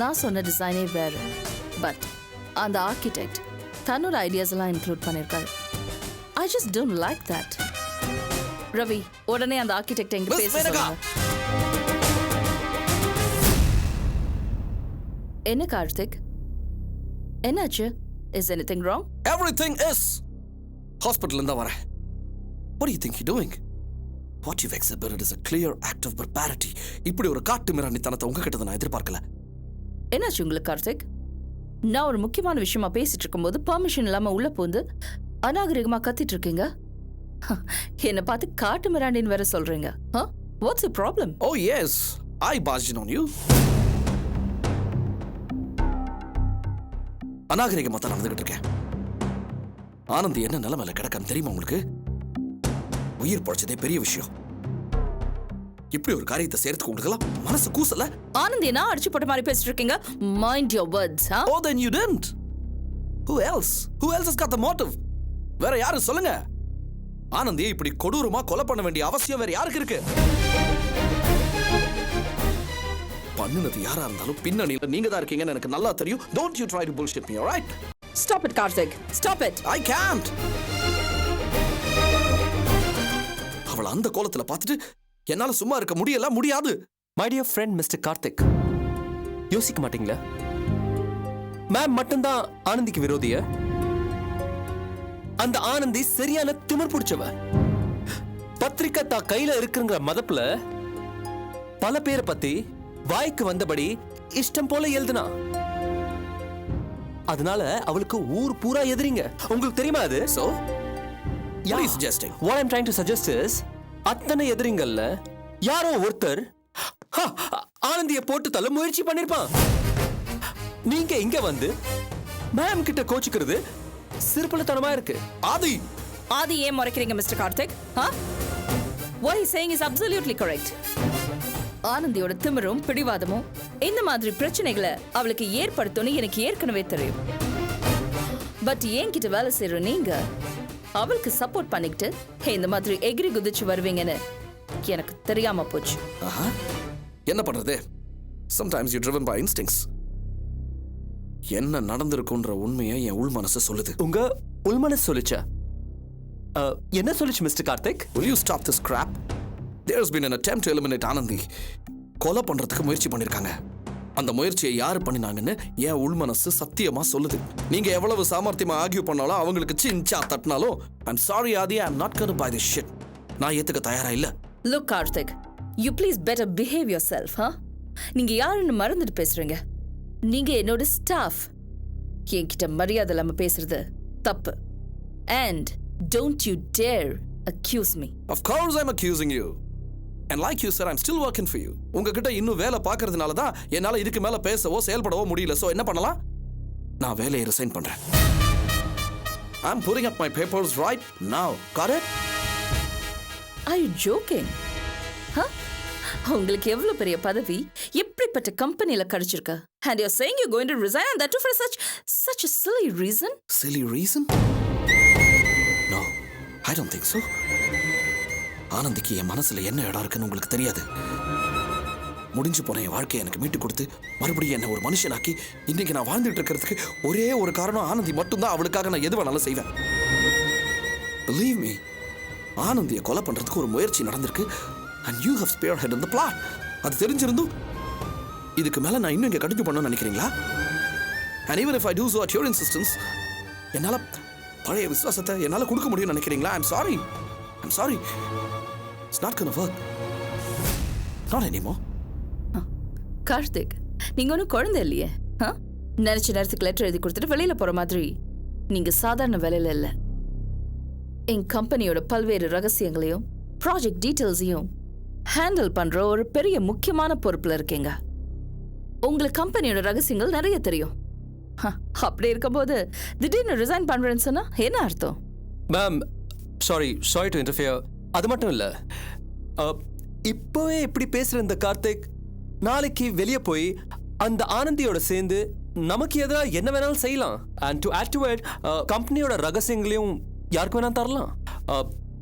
நான் சொன்ன டிசைனே வேறு. பட் அந்த ஆர்கிடெக்ட் தன்னோட ஐடியாஸ் எல்லாம் இன்க்ளூட் பண்ணியிருக்காரு. I just don't like that. Ravi, உடனே அந்த ஆர்கிடெக்ட் எங்க பேச சொல்லுங்க. என்ன கார்த்திக், என்னாச்சு? Is anything wrong? Everything is. Hospital in the vara. What do you think you're doing? What you've exhibited is a clear act of barbarity. இப்படி ஒரு காட்டு மிராண்டித்தனத்தை உங்ககிட்ட நான் எதிர்பார்க்கல. என்னாச்சு உங்களுக்கு கார்த்திக்? நான் ஒரு முக்கியமான விஷயமா பேசிட்டு இருக்கும்போது பெர்மிஷன் இல்லாம உள்ள போந்து அநாகரிகமா கத்திட்டு இருக்கீங்க. என்ன பார்த்து காட்டு மிராண்டின்னு வேற சொல்றீங்க. What's your problem? Oh yes, I barged in on you. அநாகரிகமா தான் நடந்துகிட்டு இருக்கேன். ஆனந்தி என்ன நிலைமையில கிடக்கான்னு தெரியுமா உங்களுக்கு? உயிர் பொழைச்சதே பெரிய விஷயம். இப்படி ஒரு காரியத்தை செய்யறதுக்கு உங்களுக்கு மனசு கூசல? ஆனந்தி என்ன அடிச்சு போட்ட மாதிரி பேசிட்டு இருக்கீங்க? Mind your words, huh? Oh, then you didn't. Who else? Who else has got the motive? வேற யாரு சொல்லுங்க? ஆனந்தியை இப்படி கொடூரமா கொலை பண்ண வேண்டிய அவசியம் வேற யாருக்கு இருக்கு? பண்ணுனது யாரா இருந்தாலும் பின்னணியில நீங்க தான் இருக்கீங்கன்னு எனக்கு நல்லா தெரியும். Don't you try to bullshit me, all right? Stop it, Karthik. Stop it. I can't. அவளை அந்த கோலத்துல பார்த்துட்டு என்னால சும்மா இருக்க முடியாது. My dear friend Mr. Karthik, யோசிக்க மாட்டீங்களா? மேம் மட்டும்தான் ஆனந்திக்கு விரோதிய? அந்த ஆனந்தி சரியான திமிர் பிடிச்சவ. பத்திரிக்கை தா கையில இருக்குங்கிற மதப்புல பல பேரை பத்தி வாய்க்கு வந்தபடி இஷ்டம் போல எழுதுனா. அதனால அவளுக்கு ஊர் பூரா எதிரிங்க. உங்களுக்கு தெரியுமா அது? So, what are you suggesting? What I'm trying to suggest is, அத்தனை எதிரிங்கள்ல யாரோ ஒருத்தர் ஆனந்திய போட்டு தள்ள முயற்சி பண்ணிருப்பான். நீங்க இங்க வந்து மேம் கிட்ட கோச்சுக்கிறது சிறுபலத்தனமா இருக்கு. ஆதி ஏன் முறைக்கிறீங்க mister Karthik? What he's saying is absolutely correct. ஆனந்தியோட திமிரும் பிடிவாதமும் இந்த மாதிரி பிரச்சனைகளை அவளுக்கு ஏற்படுத்தும்னு எனக்கு ஏற்கனவே தெரியும். பட் என்கிட்ட வேலை செய்யற நீங்க அவளுக்கு சப்போர்ட் பண்ணிக்கிட்டு இந்த மாதிரி எகிரி குதிச்சு வருவீங்கன்னு எனக்கு தெரியாம போச்சு. என்ன பண்றது? Sometimes you're driven by instincts. என்ன நடந்திருக்குன்ற உண்மையை என் உள் மனசு சொல்லுது. உங்க உள் மனசு சொல்லுச்சா? என்ன சொல்லுச்சு mister Karthik? Will you stop this crap? There's been an attempt to eliminate Anandhi. கொலை பண்றதுக்கு முயற்சி பண்ணிருக்காங்க. அந்த முயற்சியை யாரு பண்ணினாங்கன்னு என் உள் மனசு சத்தியமா சொல்லுது. நீங்க எவ்வளவு சாமர்த்தியமா ஆர்கியூ பண்ணாலும் அவங்களுக்கு சின்சா தட்டினாலும் I'm sorry Aadhi, I'm not going to buy this shit. நான் ஏத்துக்க தயாரா இல்ல. Look Karthik, you please better behave yourself, huh? நீங்க யாருன்னு மறந்துட்டு பேசுறீங்க. நீங்க என்னோட ஸ்டாஃப். என்கிட்ட மரியாதை இல்லாம பேசுறது தப்பு. And don't you dare accuse me. Of course I'm accusing you. And like you said, I'm still working for you. உங்ககிட்ட இன்னும் வேலை பார்க்கறதுனால தான் என்னால இதுக்கு மேல பேசவோ செயல்படவோ முடியல. சோ என்ன பண்ணலாம்? நான் வேலையை ரிசைன் பண்றேன். I'm putting up my papers right now. Got it? Are you joking? Huh? உங்களுக்கு எவ்வளவு பெரிய பதவி எப்படிப்பட்ட கம்பெனில கிடைச்சிருக்கு? And you're saying you're going to resign and that too for such a silly reason? Silly reason? No, I don't think so. ஆனந்திக்கு என் மனசுல என்ன இடம் இருக்குன்னு உங்களுக்கு தெரியாது. முடிஞ்சு போன என் வாழ்க்கையை எனக்கு மீட்டு கொடுத்து மறுபடியும் என்ன ஒரு மனுஷனாக்கி இன்னைக்கு நான் வாழ்ந்துட்டு இருக்கிறதுக்கு ஒரே ஒரு காரணம் ஆனந்தி மட்டும்தான். அவளுக்காக நான் எது வேணாலும் செய்வேன். Believe me, ஆனந்தியை கொலை பண்றதுக்கு ஒரு முயற்சி நடந்திருக்கு. And you have spearheaded the plot. அது தெரிஞ்சிருந்தும் இதுக்கு மேல நான் இன்னும் இங்க கண்டினியூ பண்ணணும்னு நினைக்கிறீங்களா? And even if I do so at your insistence, என்னால பழைய விசுவாசத்தை என்னால கொடுக்க முடியும்னு நினைக்கிறீங்களா? I'm sorry. It's not gonna work. Not anymore. Karthik, நீங்க ஒன்றும் குழந்தை இல்லையே. நினைச்ச நேரத்துக்கு லெட்டர் எழுதி கொடுத்துட்டு வெளியில போற மாதிரி நீங்க சாதாரண வேலையில இல்ல. என் கம்பெனியோட பல்வேறு ரகசியங்களையும் ப்ராஜெக்ட் டீட்டெயில்ஸையும் ஹேண்டில் பண்ற ஒரு பெரிய முக்கியமான பொறுப்புல இருக்கீங்க. உங்களுக்கு கம்பெனியோட ரகசியங்கள் நிறைய தெரியும். அப்படி இருக்கும்போது திடீர்னு ரிசைன் பண்றேன்னு சொன்னா என்ன அர்த்தம்? Ma'am, sorry to interfere. அது மட்டும் இல்ல, இப்போவே இப்படி பேசுற இந்த கார்த்திக் நாளைக்கு வெளியே போய் அந்த ஆனந்தியோட சேர்ந்து நமக்கு எதிராக என்ன வேணாலும் செய்யலாம். And to add to it, கம்பெனியோட ரகசியங்களையும் யாருக்கு வேணாலும் தரலாம்.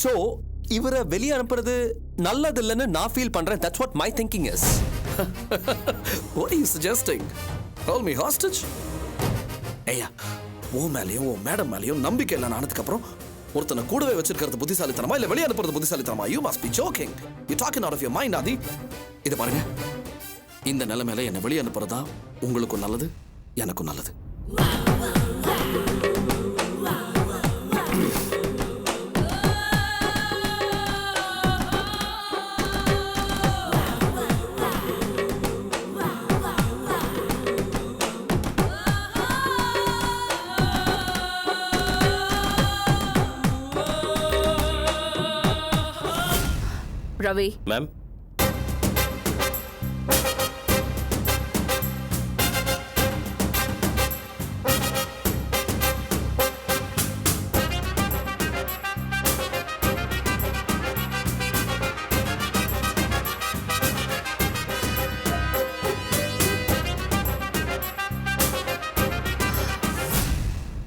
ஸோ இவரை வெளியே அனுப்புறது நல்லது இல்லைன்னு நான் ஃபீல் பண்றேன். That's what my thinking is. What are you suggesting? Hold me hostage? ஐயா உன் மேலேயும் உன் மேடம் மேலேயும் நம்பிக்கை இல்லைன்னு ஆனதுக்கு ஒருத்தனை கூடவே வச்சிருக்கிறது புத்திசாலித்தனமா இல்ல வெளியே அனுப்புறது புத்திசாலித்தனமா? You must be joking. You talking out of your mind Aadhi. இதை பாருங்க, இந்த நிலைமையில என்னை வெளியே அனுப்புறதா உங்களுக்கும் நல்லது, எனக்கும் நல்லது. ரவி, மேம்.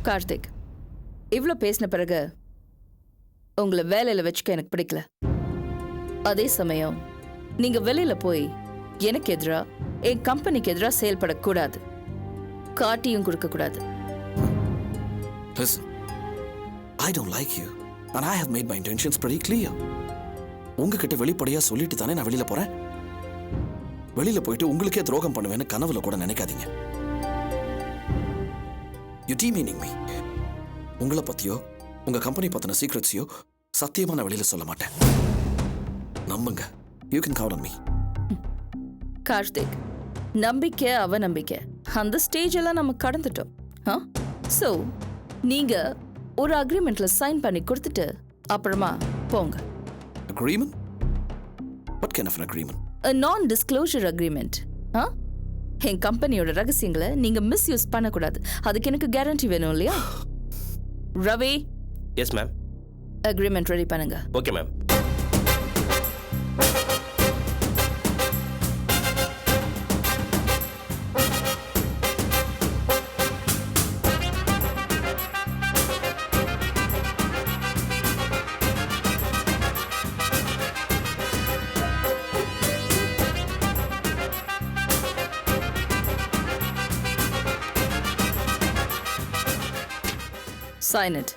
கார்த்திக், இவ்ளோ பேசின பிறகு உங்களை வேலையில வச்சுக்க எனக்கு பிடிக்கல. அதே சமயம் நீங்க வெளியில போய் எனக்கு எதிரா என் கம்பெனிக்கு எதிரா செயல்படக்கூடாது, காட்டியும் கொடுக்க கூடாது. Listen, I don't like you and I have made my intentions pretty clear. உங்ககிட்ட வெளிப்படையா சொல்லிட்டு தானே நான் வெளியில போறேன். வெளியில போயிட்டு உங்களுக்கே துரோகம் பண்ணுவேன்னு கனவுல கூட நினைக்காதீங்க. You demeaning me. உங்களை பத்தியோ உங்க கம்பெனி பத்தின சீக்ரெட்ஸையோ சத்தியமா நான் வெளியில சொல்ல மாட்டேன். நம்புங்க. You can count on me. Karthik, நம்பிக்கை அவநம்பிக்கை அந்த ஸ்டேஜ் எல்லாம் நம்ம கடந்துட்டோம். சோ நீங்க ஒரு அக்ரிமெண்ட்ல சைன் பண்ணி கொடுத்துட்டு அப்புறமா போங்க. Agreement? What kind of an agreement? A non-disclosure agreement. என் கம்பெனியோட ரகசியங்களை நீங்க மிஸ்யூஸ் பண்ணக்கூடாது. அதுக்கு எனக்கு கேரண்டி வேணும் இல்லையா? Ravi. Yes ma'am. Agreement ready பண்ணுங்க. Okay ma'am. Sign it.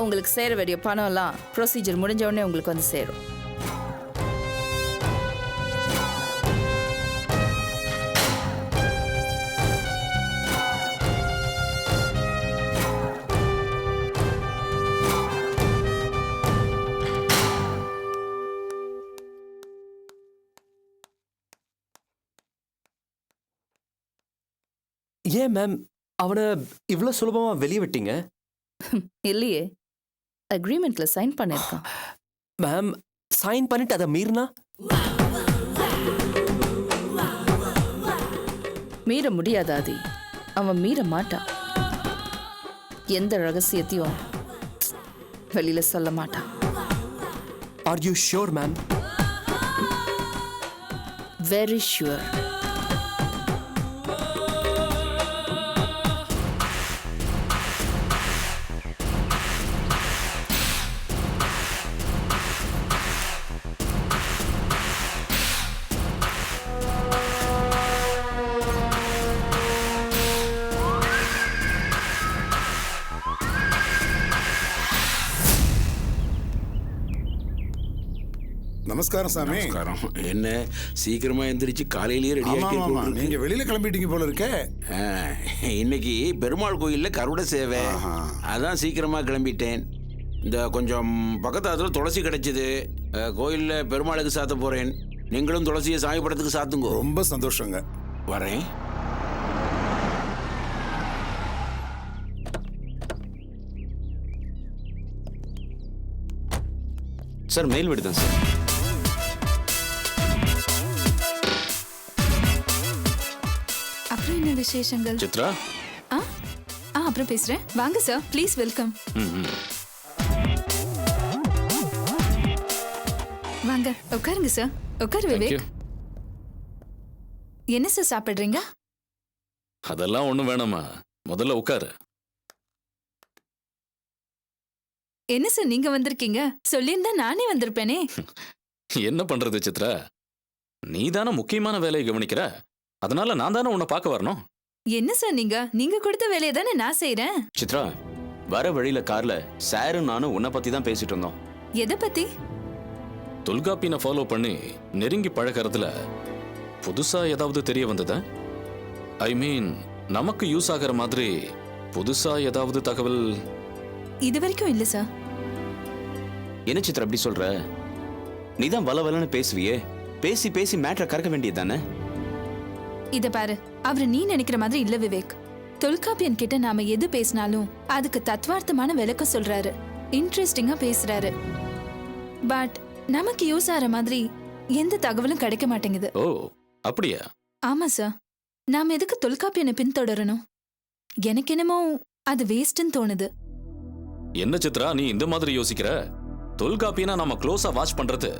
உங்களுக்கு சேர வேண்டிய பணம் எல்லாம் ப்ரொசீஜர் முடிஞ்ச உடனே உங்களுக்கு வந்து சேரும். ஏன் மேம் அவனை இவ்வளோ சுலபமா வெளியே விட்டீங்க? இல்லையே, அக்ரிமெண்ட்ல சைன் பண்ணிருக்கான். மேம் சைன் பண்ணிட்டு அதை மீறினா? மீற முடியாதாதி, அவன் மீற மாட்டான். எந்த ரகசியத்தையும் வெளியில சொல்ல மாட்டான். Are you sure ma'am? Very sure. நமஸ்காரம் சாமி. நமஸ்காரம். என்ன சீக்கிரமா எந்திரிச்சு காலையிலேயே ரெடி ஆமா, ஆமா, ஆகி நீங்க வெளியில கிளம்பிட்டீங்க போல இருக்கே. இன்னைக்கு பெருமாள் கோயில்ல கருட சேவை, அதான் சீக்கிரமா கிளம்பிட்டேன். இந்த கொஞ்சம் பக்கத்துல துளசி கிடைச்சது, கோயில்ல பெருமாளுக்கு சாத்த போறேன். நீங்களும் துளசியை சாமி படத்துக்கு சாத்துங்க. ரொம்ப சந்தோஷங்க. வரேன். சார் மெயில் விடுதேன் சார். அப்புறம் என்ன விசேஷங்கள்? சித்ரா. அப்புறம் பேசுறேன். வாங்க சார், ப்ளீஸ் வெல்கம். வாங்க உட்காருங்க சார். உட்காரு விவேக். என்ன சார் சாப்பிடுறீங்க? அதெல்லாம் ஒண்ணும் வேணாமா, முதல்ல உட்காரு. என்ன சார் நீங்க வந்திருக்கீங்க? சொல்லியிருந்தா நானே வந்திருப்பேனே. என்ன பண்றது சித்ரா, நீ தானே முக்கியமான வேலையை கவனிக்கிற, அதனால நான் தானே உன்னை பார்க்க வரணும். என்ன சார் நீங்க கொடுத்த வேலையை தானே நான் செய்றேன். சித்ரா, வர வழியில கார்ல சாரும் நானும் உன்னை பத்தி தான் பேசிட்டு இருந்தோம். எதை பத்தி? தொல்காப்பியனை ஃபாலோ பண்ணி நெருங்கி பழகிறதுல புதுசா ஏதாவது தெரிய வந்ததா? ஐ மீன், நமக்கு யூஸ் ஆகிற மாதிரி புதுசா ஏதாவது தகவல்? இது வரைக்கும் இல்ல சார். என்ன சித்ரா அப்படி சொல்ற? நீ தான் வளவலன்னு பேசுவியே, பேசி பேசி மேட்டரை கறக்க வேண்டியது தானே? இத பாரு, அவரு நீ நினைக்கிற மாதிரி இல்ல விவேக். தொல்காப்பியன் கிட்ட நாம எது பேசினாலும் அதுக்கு தத்துவார்த்தமான விளக்கம் சொல்றாரு, இன்ட்ரெஸ்டிங்கா பேசுறாரு. பட் நமக்கு யூஸ் ஆகிற மாதிரி எந்த தகவலும் கிடைக்க மாட்டேங்குது. ஓ, அப்படியா? ஆமா சார். நாம எதுக்கு தொல்காப்பியனை பின்தொடரணும்? எனக்கு என்னமோ அது வேஸ்ட்னு தோணுது. என்ன சித்ரா நீ இந்த மாதிரி யோசிக்கிற? தொல்காப்பியனா நம்ம க்ளோஸா வாட்ச் பண்றது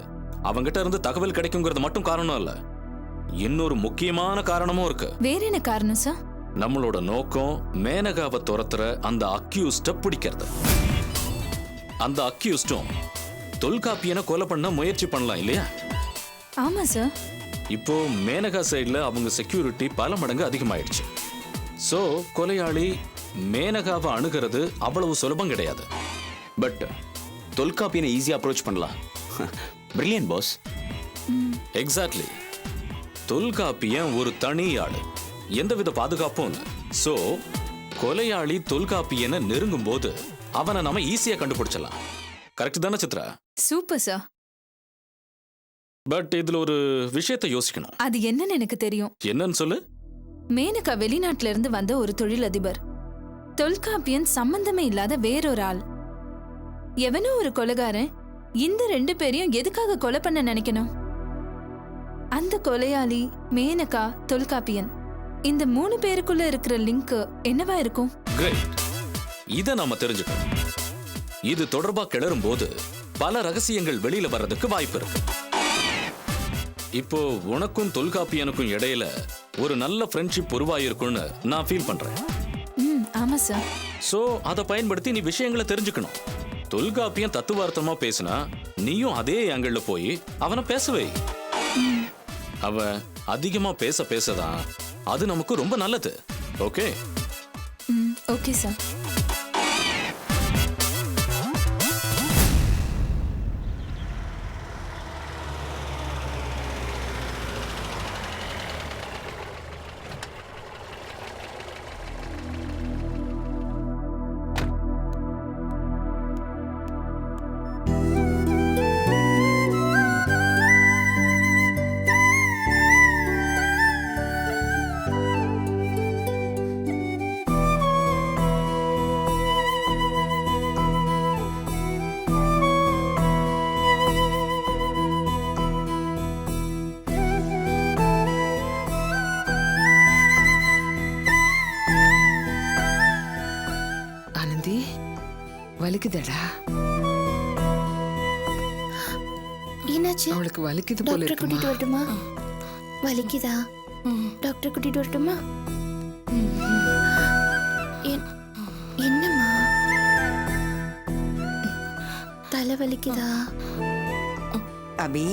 அவங்கிட்ட இருந்து தகவல் கிடைக்குங்கிறது மட்டும் காரணம் இல்ல, இன்னொரு முக்கியமான காரணமும் இருக்கு. வேற என்ன காரணம் சார்? நம்மளோட நோக்கம் மேனகாவை துரத்துற அந்த அக்யூஸ்ட பிடிக்கிறது. அந்த அக்யூஸ்டும் தொல்காப்பியனை கொலை பண்ண முயற்சி பண்ணலாம் இல்லையா? ஆமா சார். இப்போ மேனகா சைடுல அவங்க செக்யூரிட்டி பல மடங்கு அதிகமாயிடுச்சு. சோ கொலையாளி மேனகாவை அணுகிறது அவ்வளவு சுலபம் கிடையாது. பட் தொல்காப்பியனை ஈஸியா அப்ரோச் பண்ணலாம். Brilliant pass. எக்ஸாக்ட்லி. தொல்காப்பியன் ஒரு தனி ஆளு, எந்தவித பாதுகாப்பும் இல்லை. சோ கொலையாளி தொல்காப்பியனை நெருங்கும் போது அவனை நாம ஈஸியா கண்டுபிடிச்சலாம். கரெக்ட் தானே சித்ரா? Super sir. பட் இதுல ஒரு விஷயத்தை யோசிக்கணும். அது என்னன்னு எனக்கு தெரியும். என்னன்னு சொல்லு. மேனகா வெளிநாட்டுல இருந்து வந்த ஒரு தொழிலதிபர். தொல்காப்பியன் சம்பந்தமே இல்லாத வேறொரு ஆள். எவனோ ஒரு கொலைகாரன் இந்த 2 பேரையும் எதுக்காக கொலை பண்ண நினைக்கணும்? அந்த கொலையாளி, மேனகா, தொல்காப்பியன், இந்த 3 பேருக்குள்ள இருக்கிற லிங்க் என்னவா இருக்கும்? கிரேட். இத நாம தெரிஞ்சுக்கணும். இது தொடர்பா கிளறும் போது பல ரகசியங்கள் வெளியில வர்றதுக்கு வாய்ப்பு இருக்கு. இப்போ உனக்கும் தொல்காப்பியனுக்கும் இடையில ஒரு நல்ல ஃப்ரெண்ட்ஷிப் உருவாயிருக்கும்னு நான் ஃபீல் பண்றேன். ஆமா சார். சோ அதை பயன்படுத்தி நீ விஷயங்களை தெரிஞ்சுக்கணும். தொல்காப்பியன் தத்துவார்த்தமா பேசினா நீயும் அதே ஆங்கிள் போய் அவனை பேசவே. அவன் அதிகமா பேசதான் அது நமக்கு ரொம்ப நல்லது. ஓகே? Okay sir. வலிக்குதடா? என்னாச்சு? அவளுக்கு வலிக்குது போல டாக்டர் இருக்குமா? கூட்டிட்டு வரட்டுமா? வலிக்குதா? டாக்டர் கூட்டிட்டு வரட்டுமா? என்னம்மா? தலை வலிக்குதா? அபி,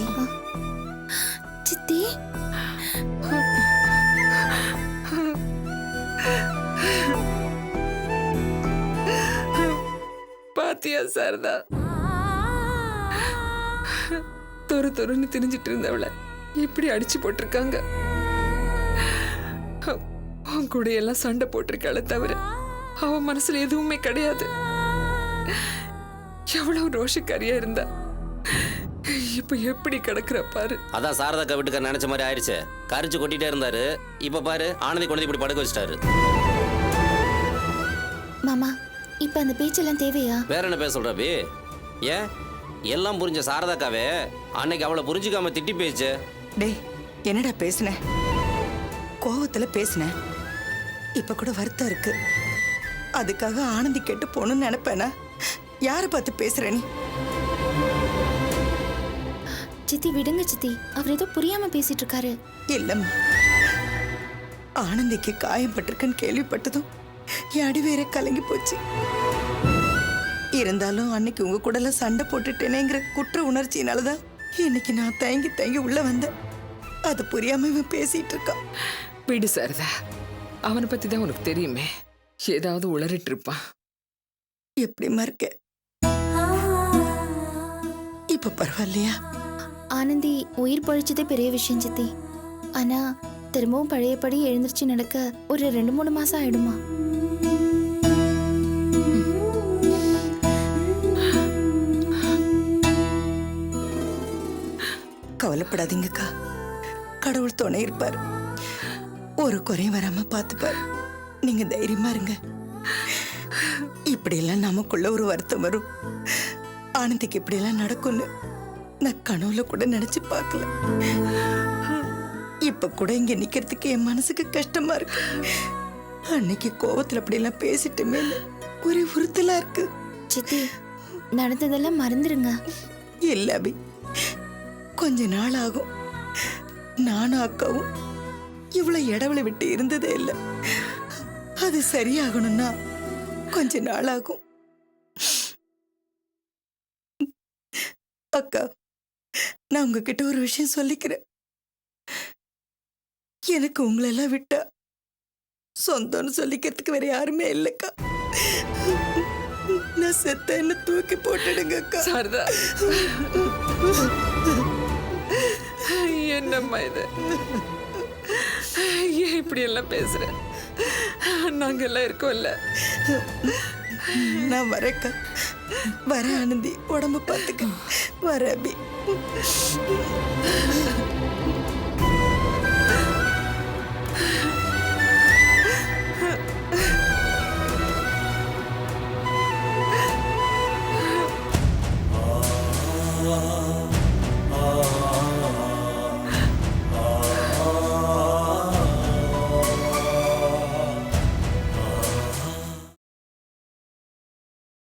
சித்தி, பாத்தியா சாரதா? தொருன்னு திரிஞ்சிட்டு இருந்தவள இப்படி அடிச்சு போட்டிருக்காங்க. அவன் கூட எல்லாம் சண்டை போட்டிருக்காளே தவிர அவ மனசுல எதுவுமே கிடையாது. எவ்வளவு ரோஷக்காரியா இருந்தா, இப்ப எப்படி கிடக்குற பாரு. அதான் சாரதாக்கா வீட்டுக்கார நினைச்ச மாதிரி ஆயிடுச்சு. கரிச்சு கொட்டிட்டே இருந்தாரு, இப்ப பாரு ஆனந்தி கொண்டு இப்படி படுக்க வச்சிட்டாரு. மாமா, இப்ப அந்த பேச்செல்லாம் தேவையா? வேற என்ன பேச சொல்ற பி? ஏன் எல்லாம் புரிஞ்ச சாரதாக்காவே அன்னைக்கு அவளை புரிஞ்சுக்காம திட்டி பேச்சு. டேய், என்னடா பேசுன? கோவத்துல பேசுன. இப்ப கூட வருத்தம் இருக்கு. அதுக்காக ஆனந்தி கெட்டு போகணும்னு நினைப்பேனா? யாரை பார்த்து பேசுற நீ? சித்தி விடுங்க சித்தி, அவர் ஏதோ புரியாம பேசிட்டு இருக்காரு. இல்லம்மா, ஆனந்திக்கு காயப்பட்டிருக்குன்னு கேள்விப்பட்டதும் என் அடி வேற கலங்கி போச்சு. இருந்தாலும் அன்னைக்கு உங்க கூட எல்லாம் சண்டை போட்டுட்டேனேங்கிற குற்ற உணர்ச்சியினாலதான் இன்னைக்கு நான் தயங்கி உள்ள வந்தேன். அது புரியாம இவன் பேசிட்டு இருக்கான். விடு சாரதா, அவனை பத்தி தான் உனக்கு தெரியுமே, ஏதாவது உளறிட்டு இருப்பான். எப்படிமா இருக்க? இப்ப பரவாயில்லையா? ஆனந்தி உயிர் பழிச்சதே பெரிய விஷயம் சித்தி. ஆனா திரும்பவும் பழையபடி எழுந்திருச்சு நடக்க ஒரு 2-3 மாசம் ஆயிடுமா? கவலைப்படாதீங்கக்கா, கடவுள் துணை இருப்பார். ஒரு குறையும் வராம பார்த்துப்பார். நீங்க தைரியமா இருங்க. இப்படியெல்லாம் நமக்குள்ள ஒரு வருத்தம் வரும், ஆனந்திக்கு இப்படியெல்லாம் நடக்கும்னு நான் கனவுல கூட நினைச்சு பார்க்கல. இப்ப கூட இங்க நிக்கிறதுக்கு என் மனசுக்கு கஷ்டமா இருக்கு. அன்னைக்கு கோவத்துல அப்படியெல்லாம் பேசிட்டுமே ஒரே உறுத்தலா இருக்கு. சித்தி, நடந்ததெல்லாம் மறந்துடுங்க. இல்ல அபி, கொஞ்ச நாள் ஆகும். நானும் அக்காவும் இவ்வளவு இடவெளி விட்டு இருந்ததே இல்லை. அது சரியாகணும்னா கொஞ்ச நாள் ஆகும். அக்கா, நான் உங்ககிட்ட ஒரு விஷயம் சொல்லிக்கிறேன். எனக்கு உங்களெல்லாம் விட்டா சொந்தம்னு சொல்லிக்கிறதுக்கு வேற யாருமே இல்லைக்கா. நான் செத்த என்ன தூக்கி போட்டுடுங்க அக்கா. சாரதா, என்னம்மா இது? ஏன் இப்படி எல்லாம் பேசுற? நாங்க எல்லாம் இருக்கோம்ல. நான் வரேக்கா. வர ஆனந்தி, உடம்பு பார்த்துக்க. வர அபி.